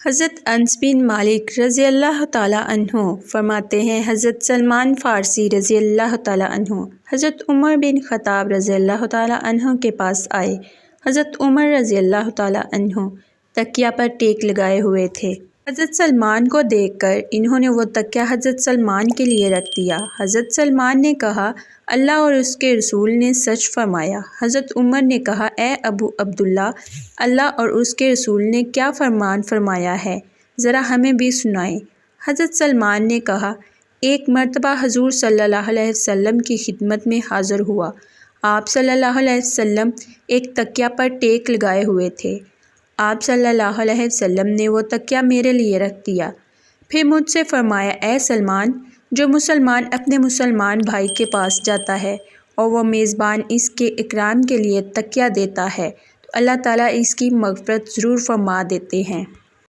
حضرت انس بن مالک رضی اللہ تعالیٰ عنہ فرماتے ہیں، حضرت سلمان فارسی رضی اللہ تعالیٰ عنہ حضرت عمر بن خطاب رضی اللہ تعالیٰ عنہ کے پاس آئے۔ حضرت عمر رضی اللہ تعالیٰ عنہ تکیہ پر ٹیک لگائے ہوئے تھے۔ حضرت سلمان کو دیکھ کر انہوں نے وہ تکیہ حضرت سلمان کے لیے رکھ دیا۔ حضرت سلمان نے کہا، اللہ اور اس کے رسول نے سچ فرمایا۔ حضرت عمر نے کہا، اے ابو عبداللہ، اللہ اور اس کے رسول نے کیا فرمان فرمایا ہے، ذرا ہمیں بھی سنائیں۔ حضرت سلمان نے کہا، ایک مرتبہ حضور صلی اللہ علیہ وسلم کی خدمت میں حاضر ہوا۔ آپ صلی اللہ علیہ وسلم ایک تکیہ پر ٹیک لگائے ہوئے تھے۔ آپ صلی اللہ علیہ وسلم نے وہ تکیہ میرے لیے رکھ دیا، پھر مجھ سے فرمایا، اے سلمان، جو مسلمان اپنے مسلمان بھائی کے پاس جاتا ہے اور وہ میزبان اس کے اکرام کے لیے تکیہ دیتا ہے تو اللہ تعالیٰ اس کی مغفرت ضرور فرما دیتے ہیں۔